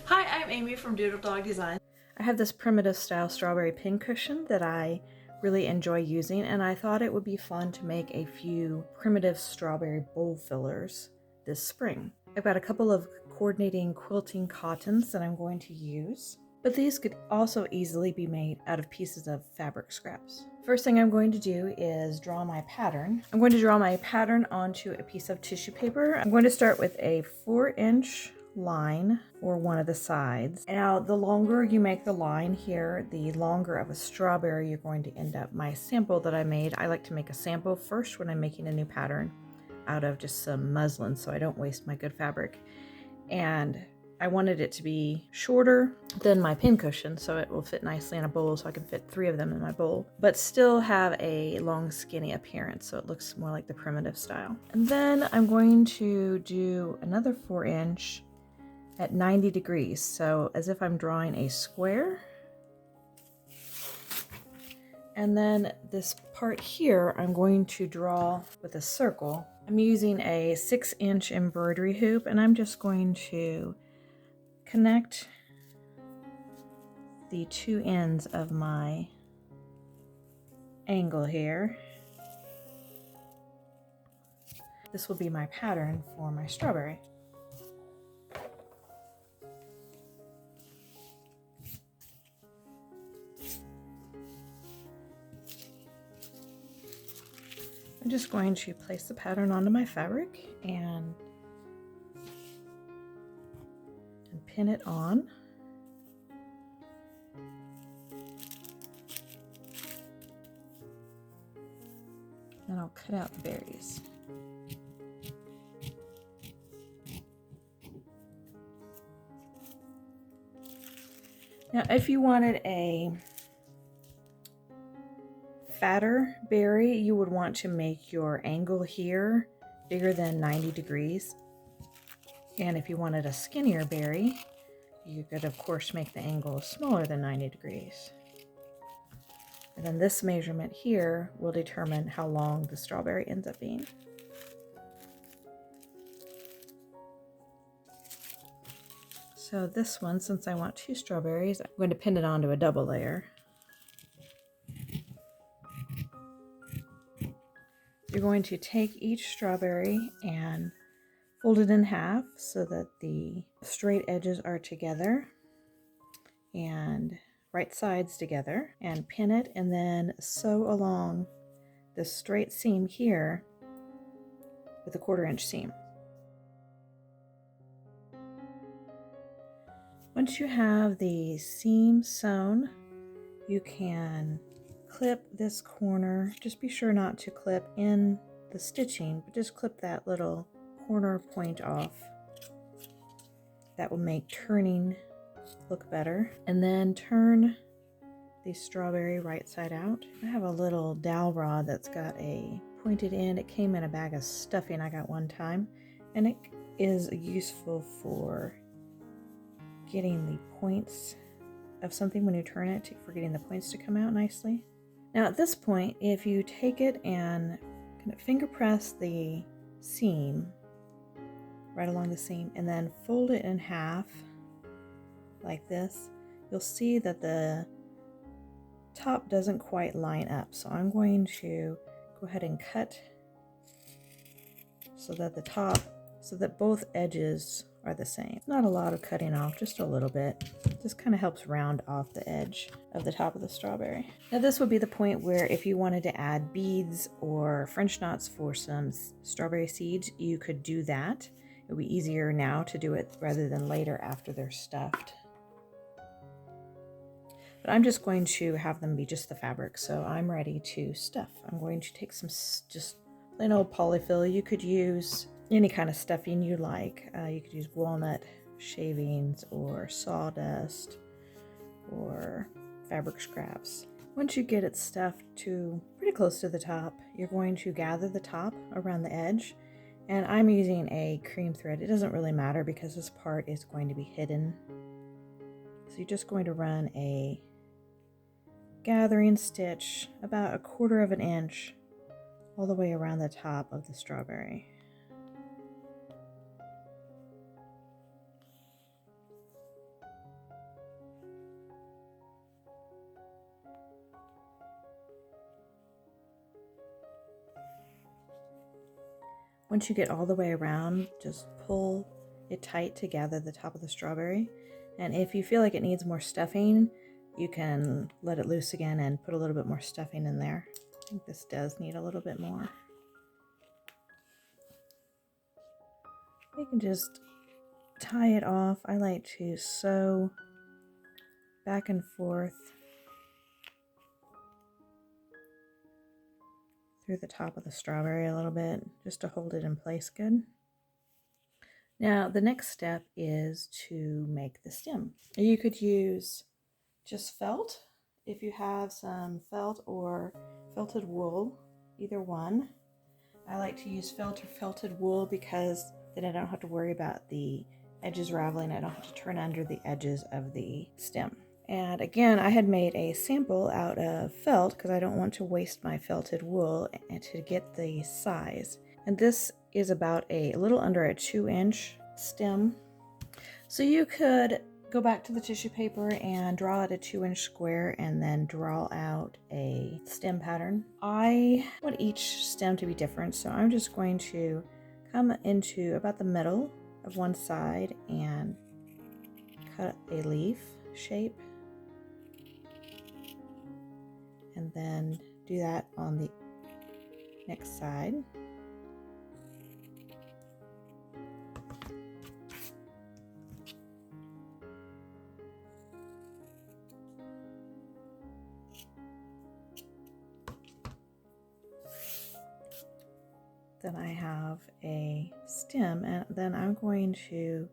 Hi, I'm Amy from Doodle Dog Design. I have this primitive style strawberry pin cushion that I really enjoy using, and I thought it would be fun to make a few primitive strawberry bowl fillers this spring. I've got a couple of coordinating quilting cottons that I'm going to use, but these could also easily be made out of pieces of fabric scraps. First thing I'm going to do is draw my pattern. I'm going to draw my pattern onto a piece of tissue paper. I'm going to start with a 4-inch line for one of the sides. Now, the longer you make the line here, the longer of a strawberry you're going to end up. My sample that I made, I like to make a sample first when I'm making a new pattern out of just some muslin so I don't waste my good fabric. And I wanted it to be shorter than my pin cushion so it will fit nicely in a bowl, so I can fit 3 of them in my bowl, but still have a long skinny appearance so it looks more like the primitive style. And then I'm going to do another 4-inch at 90 degrees, so as if I'm drawing a square. And then this part here I'm going to draw with a circle. I'm using a 6-inch embroidery hoop, and I'm just going to connect the 2 ends of my angle here. This will be my pattern for my strawberry. I'm just going to place the pattern onto my fabric and pin it on. And I'll cut out the berries. Now, if you wanted a fatter berry, you would want to make your angle here bigger than 90 degrees. And if you wanted a skinnier berry, you could of course make the angle smaller than 90 degrees. And then this measurement here will determine how long the strawberry ends up being. So this one, since I want 2 strawberries, I'm going to pin it onto a double layer. You're going to take each strawberry and fold it in half so that the straight edges are together and right sides together, and pin it, and then sew along the straight seam here with a 1/4-inch seam. Once you have the seam sewn, you can clip this corner. Just be sure not to clip in the stitching, but just clip that little corner point off. That will make turning look better. And then turn the strawberry right side out. I have a little dowel rod that's got a pointed end. It came in a bag of stuffing I got one time, and it is useful for getting the points of something when you turn it, for getting the points to come out nicely. Now at this point, if you take it and kind of finger press the seam right along the seam and then fold it in half like this, you'll see that the top doesn't quite line up. So I'm going to go ahead and cut so that both edges are the same. Not a lot of cutting off, just a little bit. Just kind of helps round off the edge of the top of the strawberry. Now this would be the point where if you wanted to add beads or French knots for some strawberry seeds, you could do that. It would be easier now to do it rather than later after they're stuffed. But I'm just going to have them be just the fabric, so I'm ready to stuff. I'm going to take some just plain old polyfill. You could use any kind of stuffing you like. You could use walnut shavings or sawdust or fabric scraps. Once you get it stuffed to pretty close to the top, you're going to gather the top around the edge. And I'm using a cream thread. It doesn't really matter because this part is going to be hidden. So you're just going to run a gathering stitch about 1/4 inch all the way around the top of the strawberry. Once you get all the way around, just pull it tight to gather the top of the strawberry. And if you feel like it needs more stuffing, you can let it loose again and put a little bit more stuffing in there. I think this does need a little bit more. You can just tie it off. I like to sew back and forth through the top of the strawberry a little bit just to hold it in place good. Now the next step is to make the stem. You could use just felt if you have some felt or felted wool, either one. I like to use felt or felted wool because then I don't have to worry about the edges raveling. I don't have to turn under the edges of the stem. And again, I had made a sample out of felt because I don't want to waste my felted wool and to get the size. And this is about a little under a 2-inch stem. So you could go back to the tissue paper and draw out a 2-inch square and then draw out a stem pattern. I want each stem to be different, so I'm just going to come into about the middle of one side and cut a leaf shape. And then do that on the next side. Then I have a stem, and then I'm going to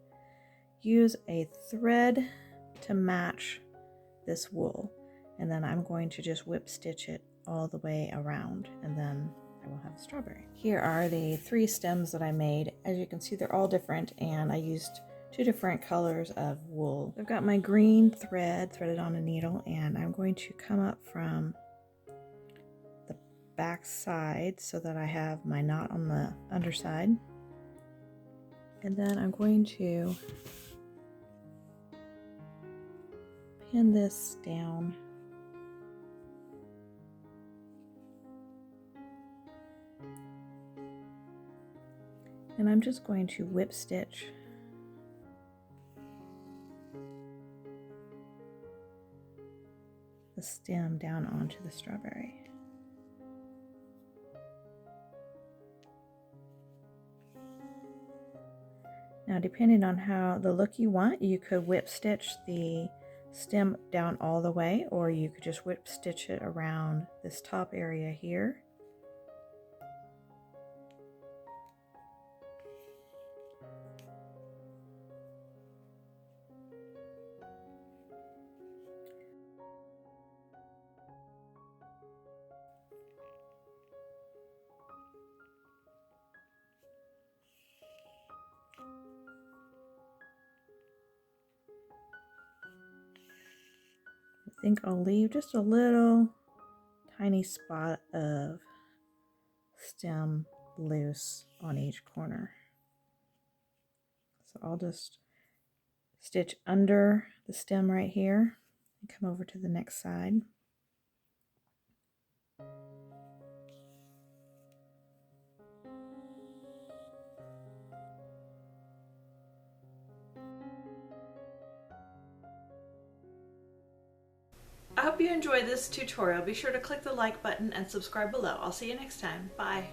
use a thread to match this wool. And then I'm going to just whip stitch it all the way around, and then I will have a strawberry. Here are the 3 stems that I made. As you can see, they're all different, and I used 2 different colors of wool. I've got my green thread threaded on a needle, and I'm going to come up from the back side so that I have my knot on the underside. And then I'm going to pin this down. And I'm just going to whip stitch the stem down onto the strawberry. Now, depending on how the look you want, you could whip stitch the stem down all the way, or you could just whip stitch it around this top area here. I think I'll leave just a little tiny spot of stem loose on each corner. So I'll just stitch under the stem right here and come over to the next side. I hope you enjoyed this tutorial. Be sure to click the like button and subscribe below. I'll see you next time. Bye.